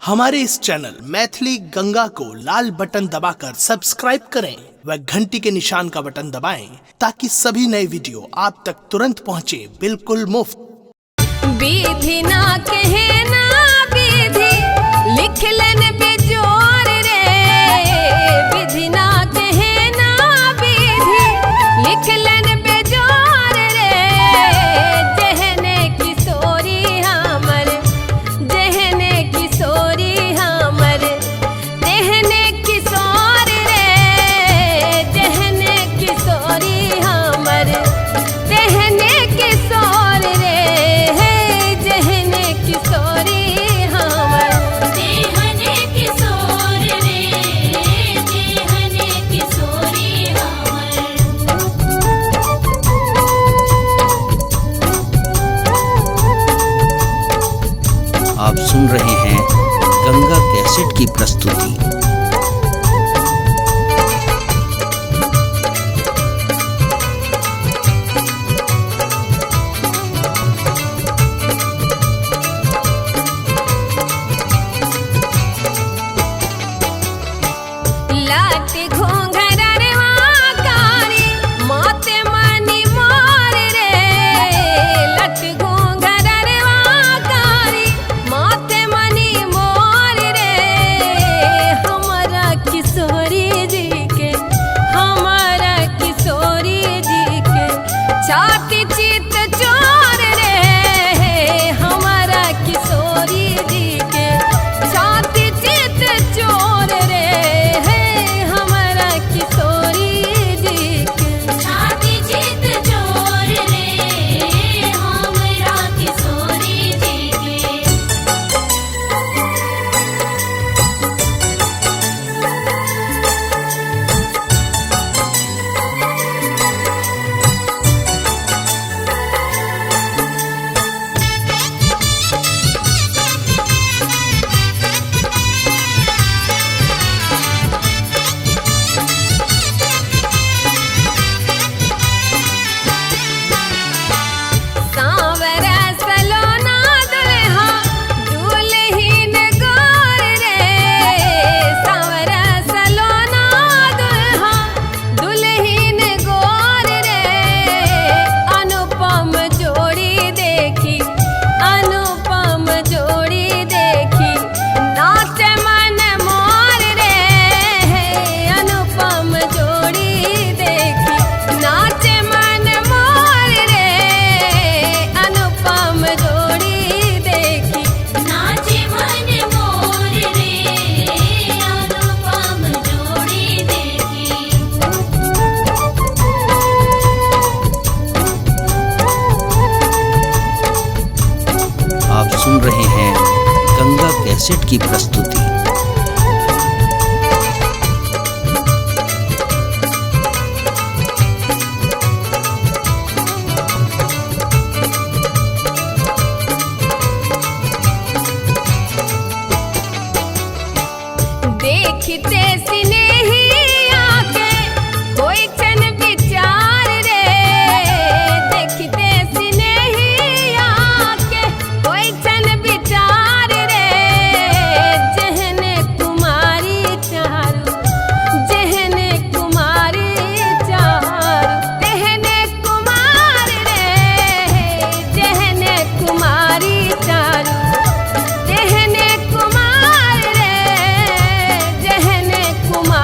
हमारे इस चैनल मैथिली गंगा को लाल बटन दबाकर सब्सक्राइब करें व घंटी के निशान का बटन दबाएं ताकि सभी नए वीडियो आप तक तुरंत पहुंचे बिल्कुल मुफ्त। विधि ना कहे ना विधि लिख लन बेजोर रे, विधि ना कहे ना विधि लिख लन बेजोर रे, जहने किशोरी हमर जहने किशोरी हमर तेहने किशोर रे, जहने किशोरी हमर तेहने किशोर रे, जहने किशोरी हमर देहने किशोर रे, देहने किशोरी हमर। आप सुन रहे हैं गंगा कैसेट की प्रस्तुति। लाट घोंघरवा कारी मोते मनी मोर रे, लाट घोंघरवा कारी मोते मनी मोर रे, हमारा किशोरी जी के हमारा किशोरी जी के छाती चित चोर रे, हमारा किशोरी जी के छाती चित चोर रे, हमारा किशोरी जी के छाती चित चोर रे, हमरा किशोरी जी के। सांवरा सलोना दुल्हा दुल्हीन गोर रे, सांवरा सलोना दुल्हा दुल्हीन गोर रे, अनुपम जोड़ी देखी अनुपम जोड़ी देखी नाच मन मोर रे, अनुपम जोड़ी देखी नाच मन मोर रे, अनुपम जोड़ी देखी नाचे मन मोर रे, अनुपम जोड़ी देखी। आप सुन रहे हैं गंगा कैसेट की प्रस्तुति। देखते स्नेही आके कोई क्षण विचार रे, देखते स्नेही आके कोई क्षण विचार रे, जहने कुमारी चारू जहने कुमारी चारू तेहने कुमार रे, जहने कुमारी चारू तेहने कुमार रे, जहने कुमार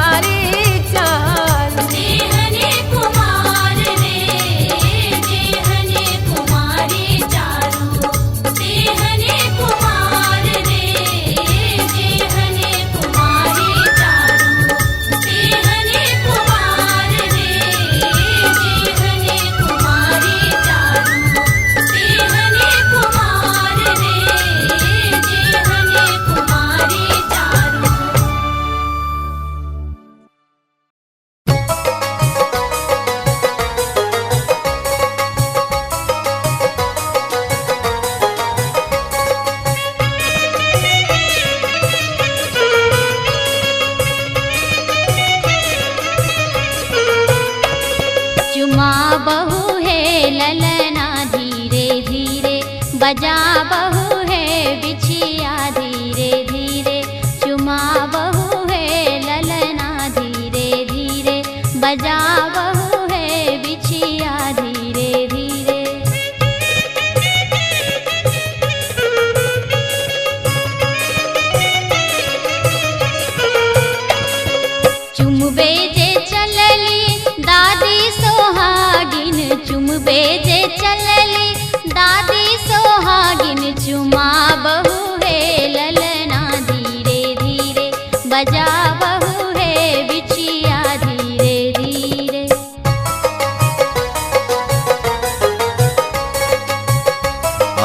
चुमा बहू है ललना धीरे धीरे बजा बहू है बिछिया धीरे धीरे।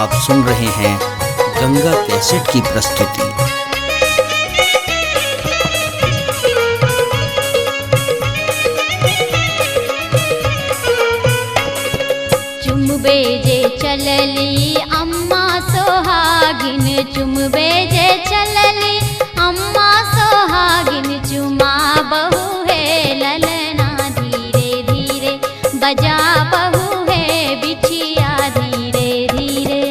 आप सुन रहे हैं गंगा कैसेट की प्रस्तुति। चुमबे जे चलली अम्मा सोहागिन, चुमबे जे चलली अम्मा सोहागिन, चुमा बहू है ललना धीरे धीरे बजा बहू है बिछिया धीरे धीरे।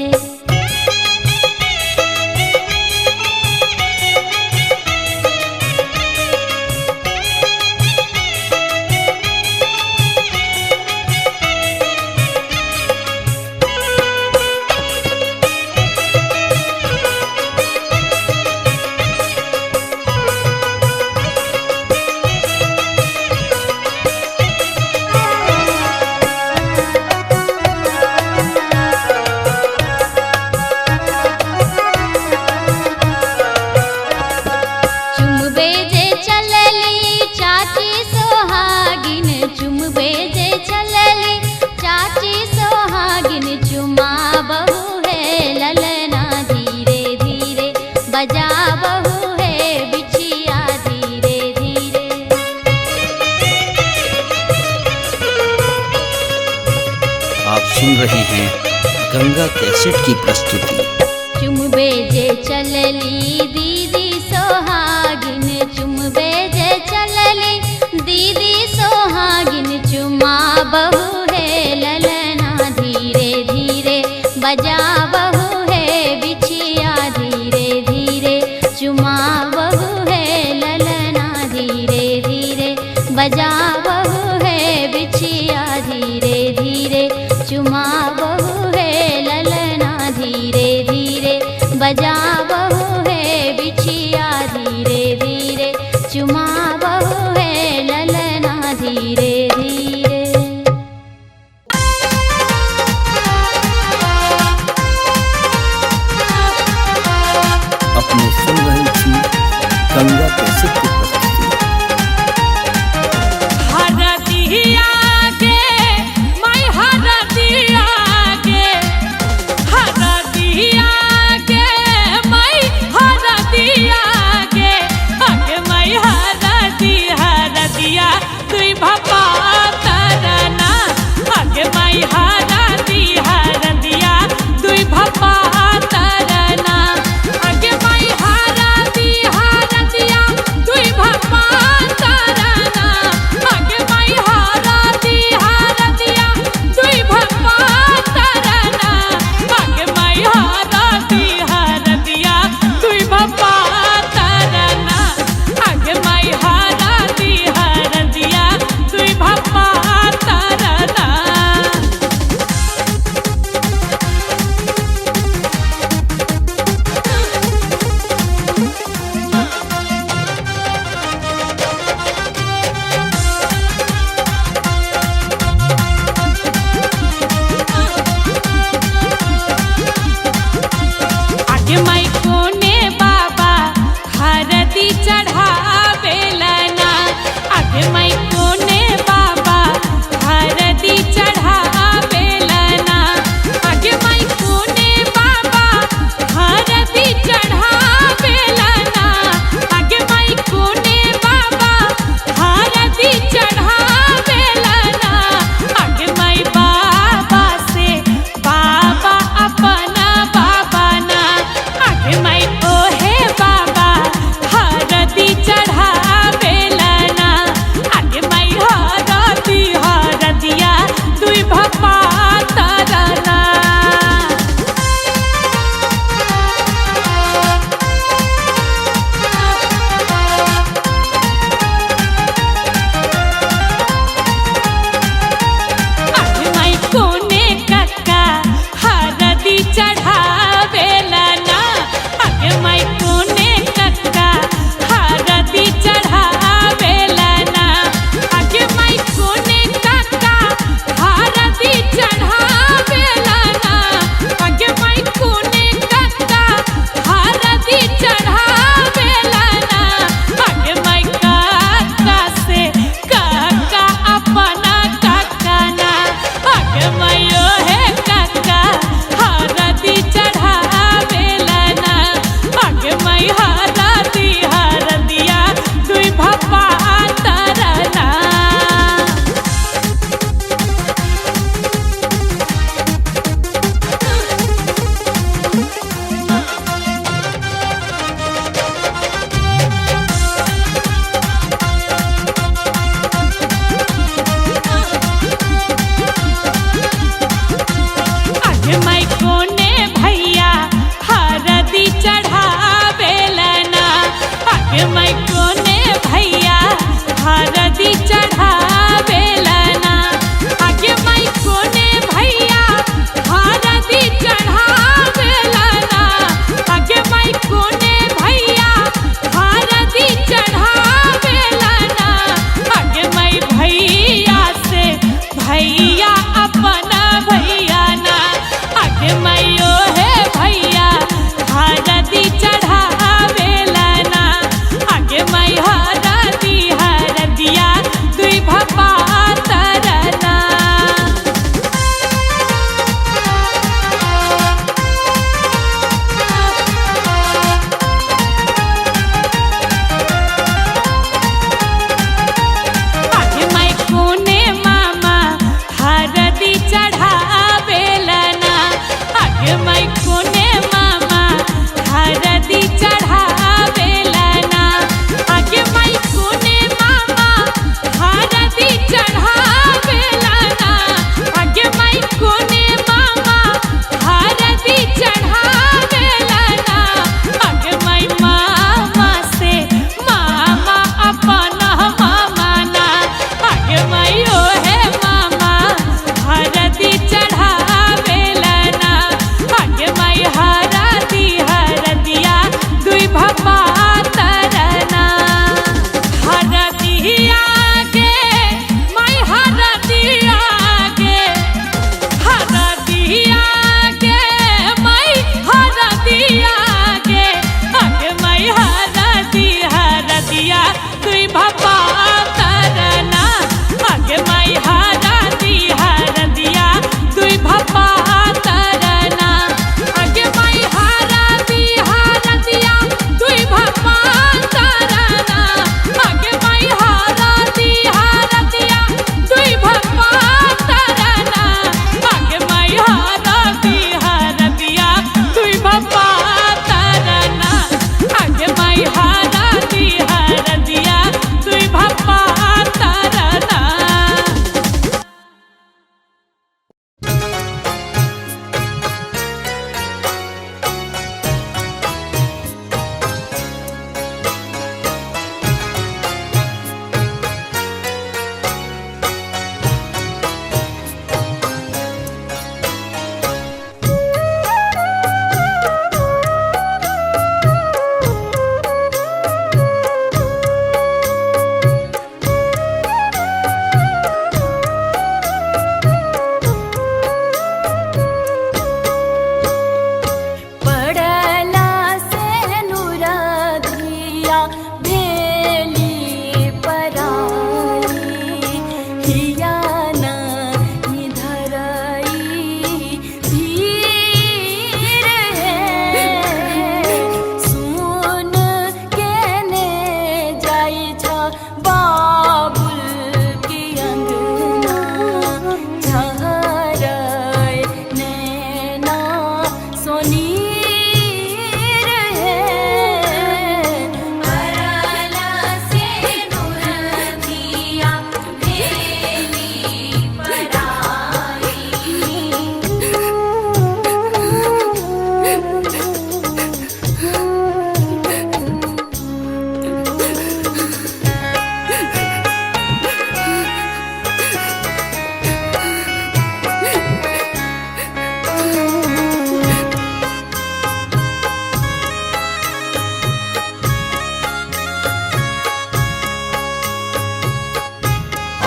चुमबे जे चलली चाची सोहागिन, चुमबे जे चलली चाची सोहागिन, चुमा बहू है ललना धीरे धीरे बजा बहू है बिछिया धीरे धीरे। आप सुन रहे हैं गंगा कैसेट की प्रस्तुति। चुमबे जे चलली दीदी सोहागिन, चुमबे जे चलली दीदी सोहागिन, चुमा बहू है ललना धीरे धीरे बजा बहू है बिछिया धीरे धीरे, चुमा बहू है ललना धीरे धीरे बजा बहू है बिछिया धीरे धीरे, चुमा बहू है ललना धीरे धीरे बजा बहू है बिछिया।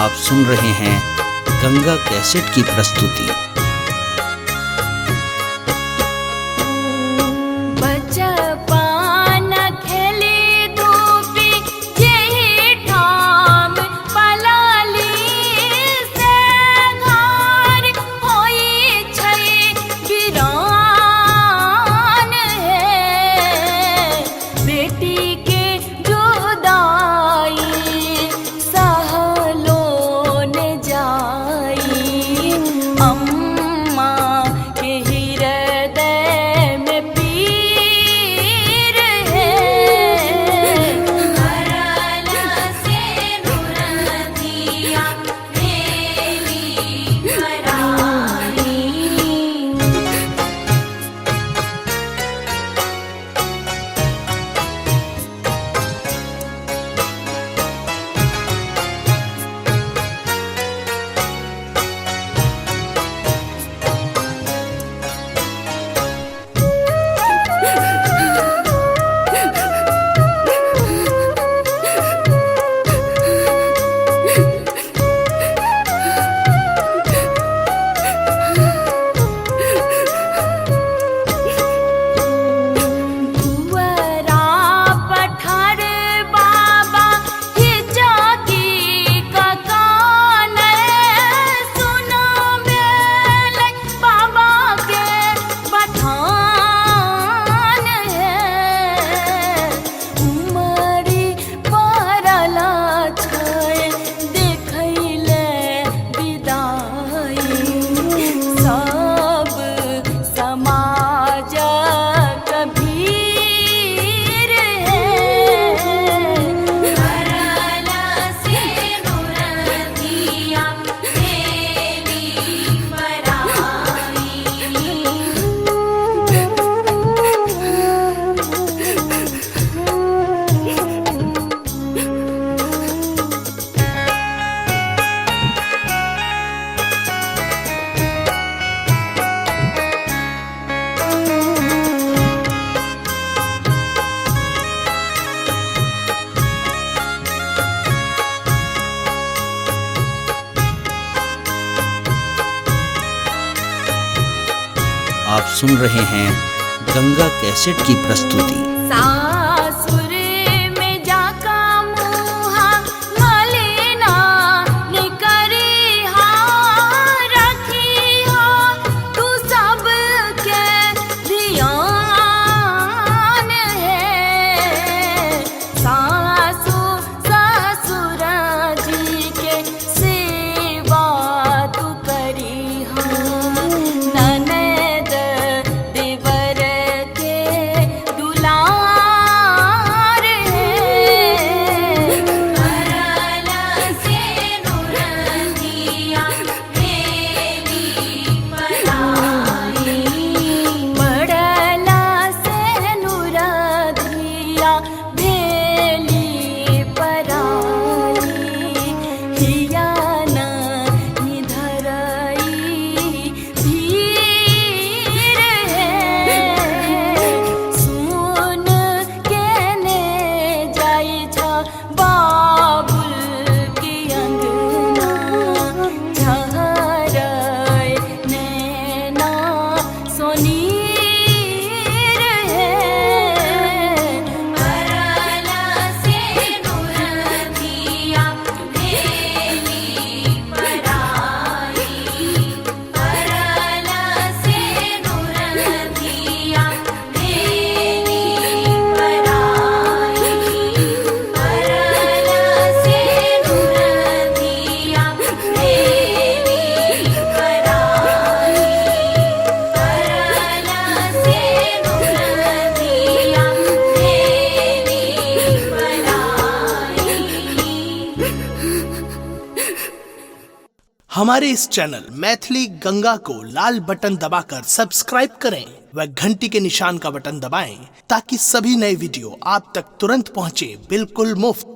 आप सुन रहे हैं गंगा कैसेट की प्रस्तुति। बचपन खेली धूपी यही ठाम पलाली से घर होई छै वीरान है। बेटी के जुदाई सहलो न जाई, अम्मा के हृदय में पीर है। करला से नुरतिया मेरी पराई। दुअरा पठार बाबा हिचकी ककान सुना बेल बाबा के पठान है। उमरी पड़ला छै देखैले विदाई, सब समाज कबीर है। करला से नुरतिया मेरी पराई। आप सुन रहे हैं गंगा कैसेट की प्रस्तुति। सासुर में जाका मुहा मलिना निकरी हा, रखी हा तू सबके ध्यान है। सासु ससुर जी के सेवा तू करी हा, ननद देवर के दुलार है। करला से नुरतिया मेरी पराई। पड़ला से नुरधिया भेली पराई, हिया न निधरई धीर है। सुन केने जाई छ बाबुल की अंगना, झहरय नैना सोनीर है। करला से नुरतिया मेरी पराई। करला से नुरतिया मेरी पराई। करला से नुरतिया मेरी पराई। करला से नुरतिया मेरी पराई। हमारे इस चैनल मैथिली गंगा को लाल बटन दबाकर सब्सक्राइब करें व घंटी के निशान का बटन दबाएं ताकि सभी नए वीडियो आप तक तुरंत पहुंचे बिल्कुल मुफ्त।